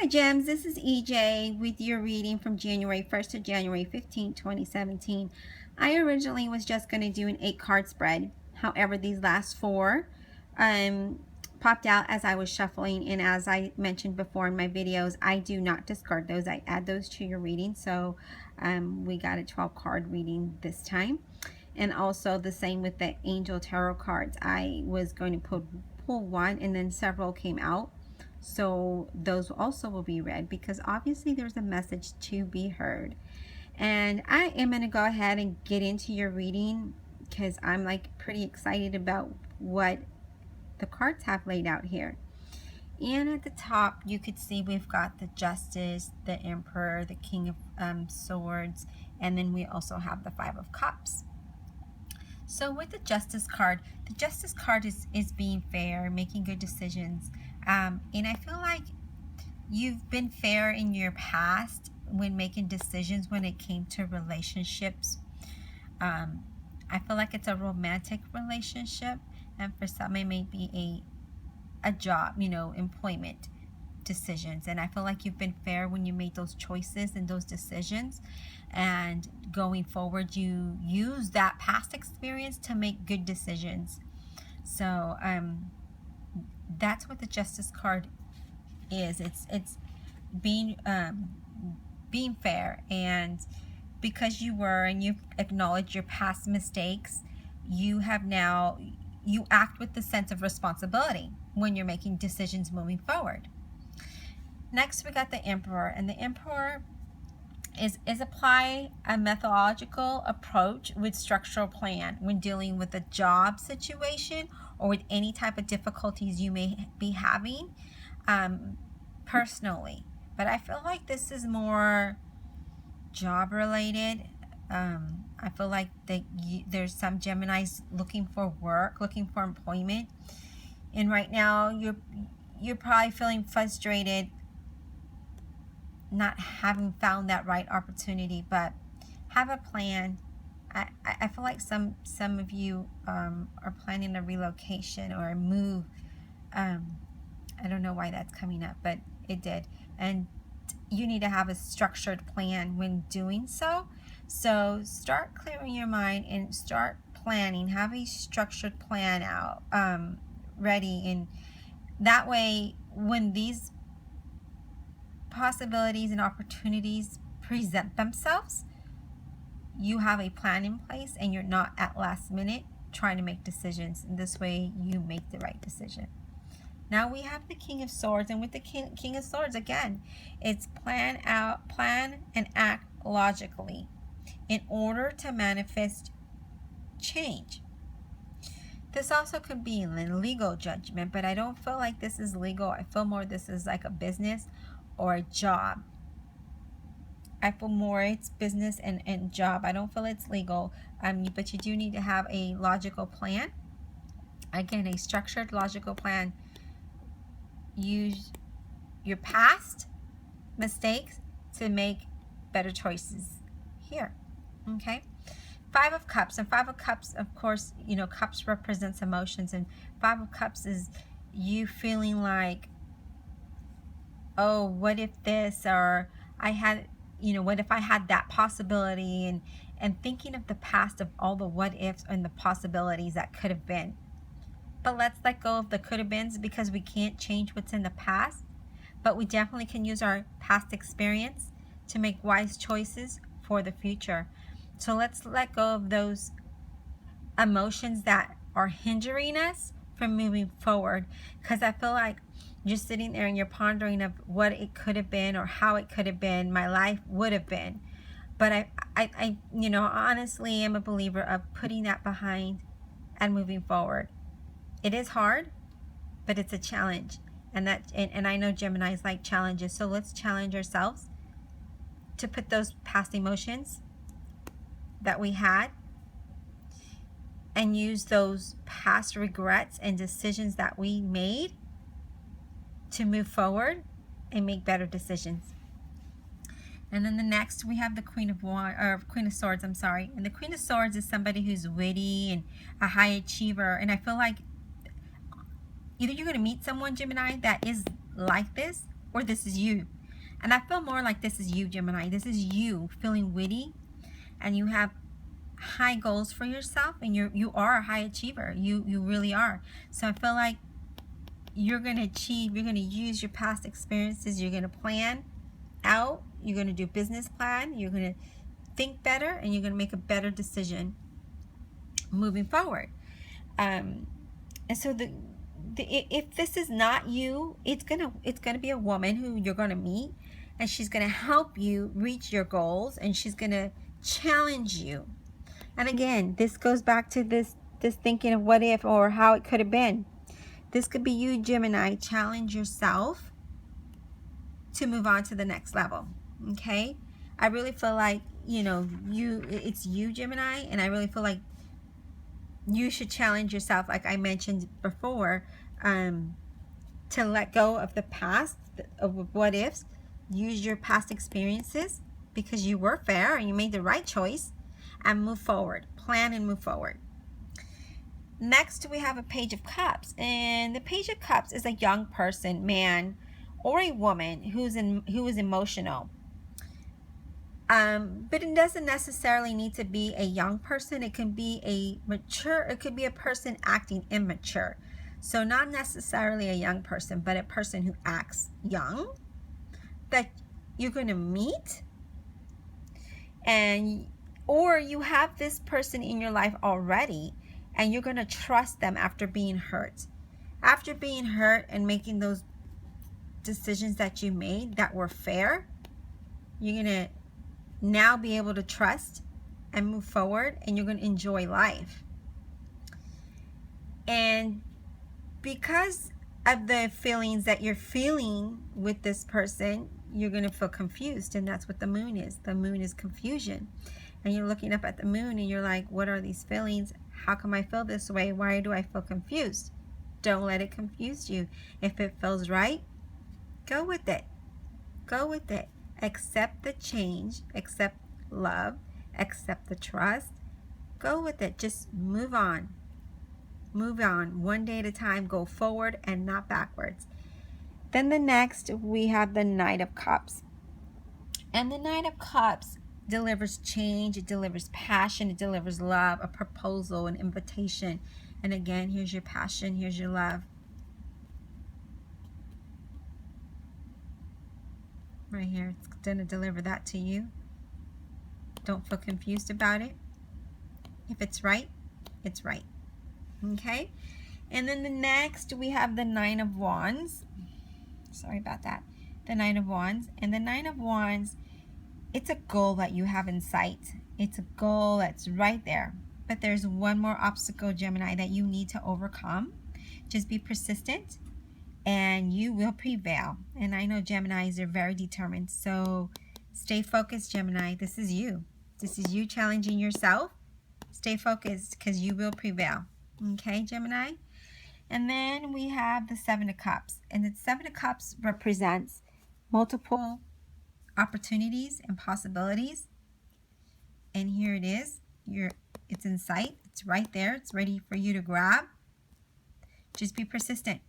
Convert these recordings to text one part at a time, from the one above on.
Hi Gems, this is EJ with your reading from January 1st to January 15th, 2017. I originally was just going to do an 8-card spread. However, these last 4 popped out as I was shuffling, and as I mentioned before in my videos, I do not discard those. I add those to your reading, so we got a 12-card reading this time. And also the same with the Angel Tarot cards. I was going to pull one and then several came out. So those also will be read because obviously there's a message to be heard. And I am going to go ahead and get into your reading because I'm like pretty excited about what the cards have laid out here. And at the top you could see we've got the Justice, the Emperor, the King of Swords, and then we also have the 5 of Cups. So with the Justice card is being fair, making good decisions. And I feel like you've been fair in your past when making decisions when it came to relationships. I feel like it's a romantic relationship, and for some it may be a job, employment decisions. And I feel like you've been fair when you made those choices and those decisions, and going forward you use that past experience to make good decisions. So that's what the Justice card is. It's being fair, and because you've acknowledged your past mistakes, you act with the sense of responsibility when you're making decisions moving forward. Next we got the Emperor, and the Emperor is apply a methodological approach with structural plan when dealing with a job situation or with any type of difficulties you may be having personally. But I feel like this is more job related. I feel like there's some Geminis looking for work, looking for employment, and right now you're probably feeling frustrated not having found that right opportunity. But have a plan. I feel like some of you are planning a relocation or a move. I don't know why that's coming up, but it did. And you need to have a structured plan when doing so. So start clearing your mind and start planning. Have a structured plan out ready, and that way when these possibilities and opportunities present themselves, you have a plan in place and you're not at last minute trying to make decisions. And this way you make the right decision. Now we have the King of Swords, and with the King of Swords, again, it's plan and act logically in order to manifest change. This also could be a legal judgment, but I don't feel like this is legal. I feel more this is like a business or a job. I feel more it's business and job. I don't feel it's legal, but you do need to have a logical plan. Again, a structured logical plan. Use your past mistakes to make better choices here. Okay. 5 of Cups, and 5 of Cups, of course, cups represents emotions, and 5 of Cups is you feeling like, oh, what if this, or what if I had that possibility, and thinking of the past, of all the what ifs and the possibilities that could have been. But let's let go of the could have beens, because we can't change what's in the past, but we definitely can use our past experience to make wise choices for the future. So let's let go of those emotions that are hindering us from moving forward, because I feel like you're sitting there and you're pondering of what it could have been or how it could have been, my life would have been. But I honestly am a believer of putting that behind and moving forward. It is hard, but it's a challenge, and I know Geminis like challenges, so let's challenge ourselves to put those past emotions that we had and use those past regrets and decisions that we made to move forward and make better decisions. And then the next we have the Queen of Swords, I'm sorry. And the Queen of Swords is somebody who's witty and a high achiever, and I feel like either you're going to meet someone, Gemini, that is like this, or this is you. And I feel more like this is you, Gemini. This is you feeling witty, and you have high goals for yourself, and you are a high achiever. You really are. So I feel like you're going to achieve, you're going to use your past experiences, you're going to plan out, you're going to do business plan, you're going to think better, and you're going to make a better decision moving forward. And so if this is not you, it's gonna be a woman who you're gonna meet, and she's gonna help you reach your goals, and she's gonna challenge you. And again, this goes back to this thinking of what if or how it could have been. This could be you, Gemini. Challenge yourself to move on to the next level. Okay, I really feel like, you know, it's you, Gemini, and I really feel like you should challenge yourself, like I mentioned before, to let go of the past, of what ifs. Use your past experiences, because you were fair and you made the right choice, and move forward. Plan and move forward. Next, we have a Page of Cups, and the Page of Cups is a young person, man or a woman, who is emotional. But it doesn't necessarily need to be a young person. It can be a mature, it could be a person acting immature. So not necessarily a young person, but a person who acts young, that you're going to meet, and or you have this person in your life already, and you're going to trust them after being hurt. After being hurt and making those decisions that you made that were fair, you're going to now be able to trust and move forward, and you're going to enjoy life. And because of the feelings that you're feeling with this person, you're going to feel confused, and that's what the moon is. The moon is confusion. And you're looking up at the moon and you're like, what are these feelings? How come I feel this way? Why do I feel confused? Don't let it confuse you. If it feels right, go with it. Go with it. Accept the change, accept love, accept the trust. Go with it. Just move on. Move on. One day at a time. Go forward and not backwards. Then the next, we have the Knight of Cups. And the Knight of Cups delivers change. It delivers passion. It delivers love, a proposal, an invitation. And again, here's your passion. Here's your love. Right here, it's going to deliver that to you. Don't feel confused about it. If it's right, it's right. Okay? And then the next, we have the Nine of Wands. Sorry about that. The Nine of Wands. And the Nine of Wands, it's a goal that you have in sight. It's a goal that's right there. But there's one more obstacle, Gemini, that you need to overcome. Just be persistent, and you will prevail. And I know Geminis are very determined. So stay focused, Gemini. This is you. This is you challenging yourself. Stay focused, because you will prevail. Okay, Gemini? And then we have the Seven of Cups. And the Seven of Cups represents multiple opportunities and possibilities. And here it is. It's in sight. It's right there. It's ready for you to grab. Just be persistent.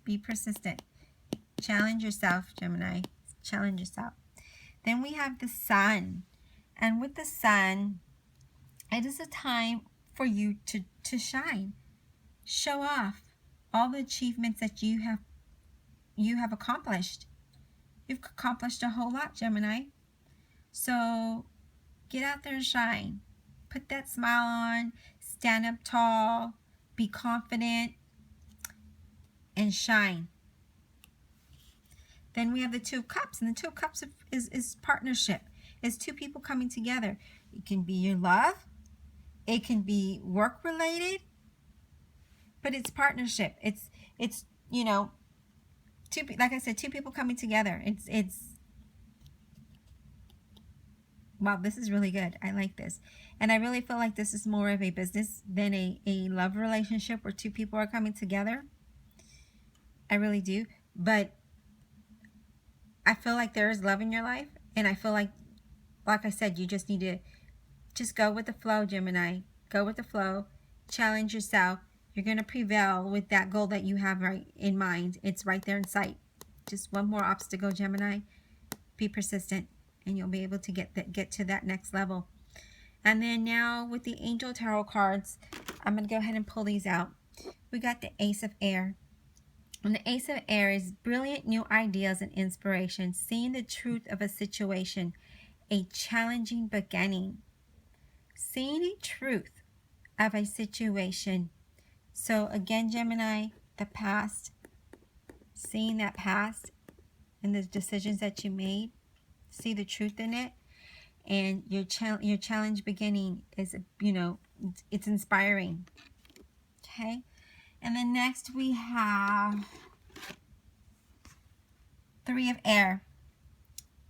Be persistent. Challenge yourself, Gemini. Challenge yourself. Then we have the Sun. And with the Sun, it is a time for you to shine. Show off all the achievements that you have accomplished. You've accomplished a whole lot, Gemini. So get out there and shine. Put that smile on. Stand up tall. Be confident. And shine. Then we have the Two of Cups. And the Two of Cups is partnership. It's two people coming together. It can be your love. It can be work related. But it's partnership. It's you know, like I said, two people coming together. It's wow, this is really good. I like this. And I really feel like this is more of a business than a love relationship where two people are coming together. I really do. But I feel like there is love in your life. And I feel like I said, you just need to just go with the flow, Gemini. Go with the flow. Challenge yourself. You're going to prevail with that goal that you have right in mind. It's right there in sight. Just one more obstacle, Gemini. Be persistent, and you'll be able to get to that next level. And then now with the Angel Tarot cards, I'm going to go ahead and pull these out. We got the Ace of Air. And the Ace of Air is brilliant new ideas and inspiration, seeing the truth of a situation, a challenging beginning. Seeing the truth of a situation. So again, Gemini, the past, seeing that past and the decisions that you made, see the truth in it, and your challenge beginning is, it's inspiring. Okay, and then next we have Three of Air.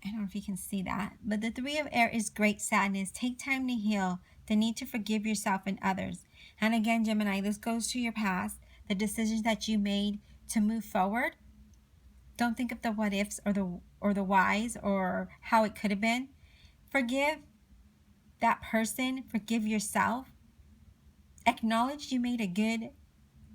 I don't know if you can see that, but the Three of Air is great sadness. Take time to heal, the need to forgive yourself and others. And again, Gemini, this goes to your past, the decisions that you made to move forward. Don't think of the what ifs or the whys or how it could have been. Forgive that person, forgive yourself. Acknowledge you made a good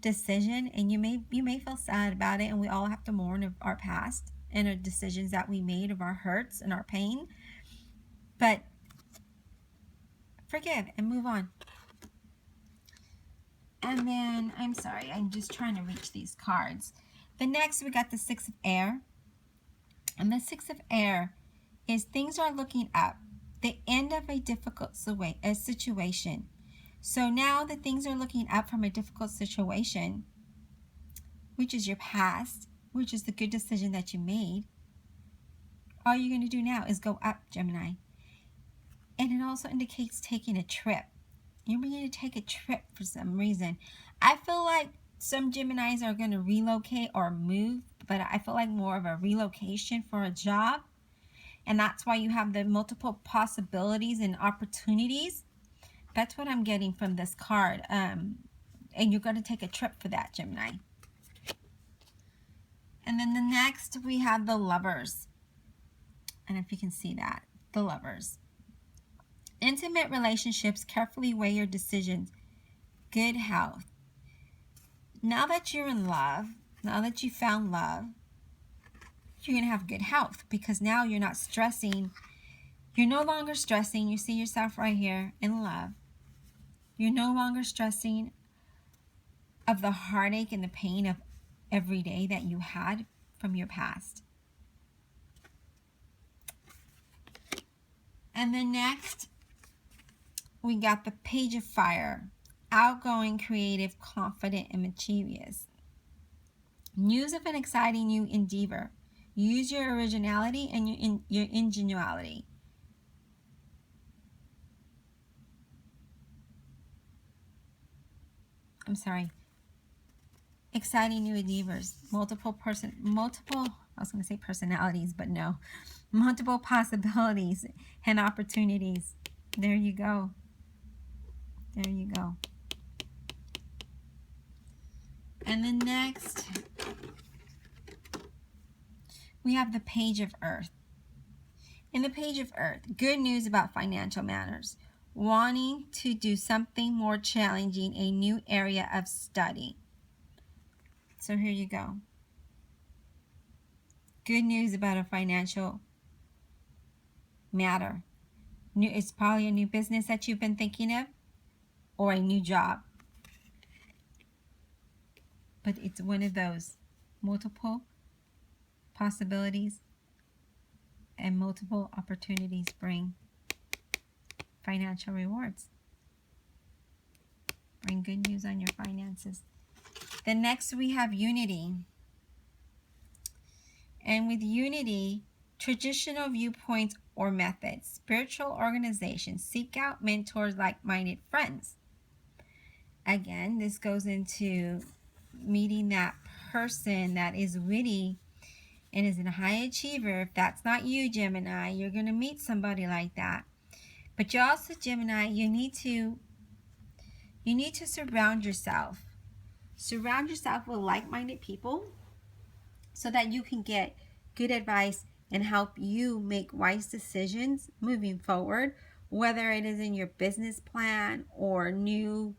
decision, and you may feel sad about it, and we all have to mourn of our past and our decisions that we made, of our hurts and our pain. But forgive and move on. And then, I'm sorry, I'm just trying to reach these cards. The next, we got the Six of Air. And the Six of Air is things are looking up. The end of a difficult situation. So now that things are looking up from a difficult situation, which is your past, which is the good decision that you made, all you're going to do now is go up, Gemini. And it also indicates taking a trip. You're going to take a trip for some reason. I feel like some Geminis are going to relocate or move, but I feel like more of a relocation for a job. And that's why you have the multiple possibilities and opportunities. That's what I'm getting from this card. And you're going to take a trip for that, Gemini. And then the next, we have the Lovers. And if you can see that, the Lovers. Intimate relationships, carefully weigh your decisions. Good health. Now that you're in love, now that you found love, you're going to have good health, because now you're not stressing. You're no longer stressing. You see yourself right here in love. You're no longer stressing of the heartache and the pain of every day that you had from your past. And then next, we got the Page of Fire. Outgoing, creative, confident, and mischievous. News of an exciting new endeavor. Use your originality and your ingenuity. I'm sorry. Exciting new endeavors. I was going to say personalities, but no. Multiple possibilities and opportunities. There you go. There you go. And then next, we have the Page of Earth. In the Page of Earth, good news about financial matters. Wanting to do something more challenging, a new area of study. So here you go. Good news about a financial matter. It's probably a new business that you've been thinking of, or a new job. But it's one of those multiple possibilities and multiple opportunities bring financial rewards. Bring good news on your finances. Then next we have Unity. And with Unity, traditional viewpoints or methods, spiritual organizations, seek out mentors, like-minded friends. Again, this goes into meeting that person that is witty and is a high achiever. If that's not you, Gemini, you're going to meet somebody like that. But you also, Gemini, you need to surround yourself. Surround yourself with like-minded people so that you can get good advice and help you make wise decisions moving forward, whether it is in your business plan or new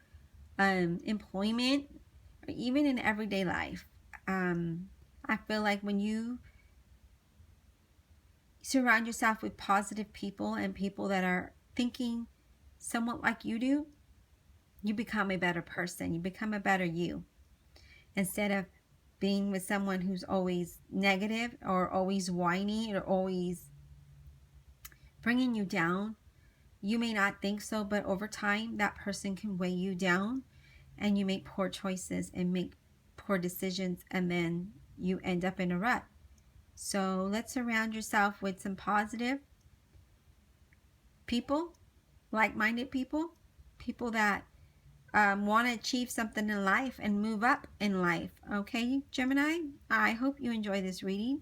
employment, or even in everyday life. I feel like when you surround yourself with positive people and people that are thinking somewhat like you do, you become a better person. You become a better you. Instead of being with someone who's always negative or always whiny or always bringing you down. You may not think so, but over time, that person can weigh you down and you make poor choices and make poor decisions, and then you end up in a rut. So let's surround yourself with some positive people, like-minded people, people that want to achieve something in life and move up in life. Okay, Gemini, I hope you enjoy this reading.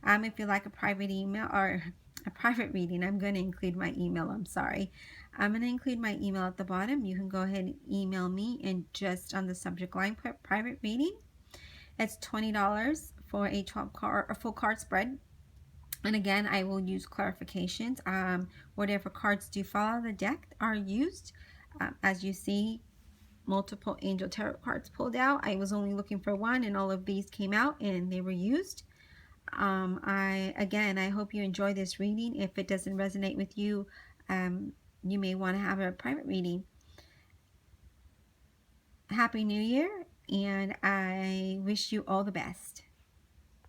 If you like a private email or a private reading, I'm going to include my email. I'm sorry. I'm going to include my email at the bottom. You can go ahead and email me and just on the subject line put private reading. It's $20 for a 12 card, a full card spread. And again, I will use clarifications. Whatever cards do fall out of the deck are used. As you see, multiple angel tarot cards pulled out. I was only looking for one, and all of these came out and they were used. I hope you enjoy this reading. If it doesn't resonate with you, you may want to have a private reading. Happy New Year, and I wish you all the best.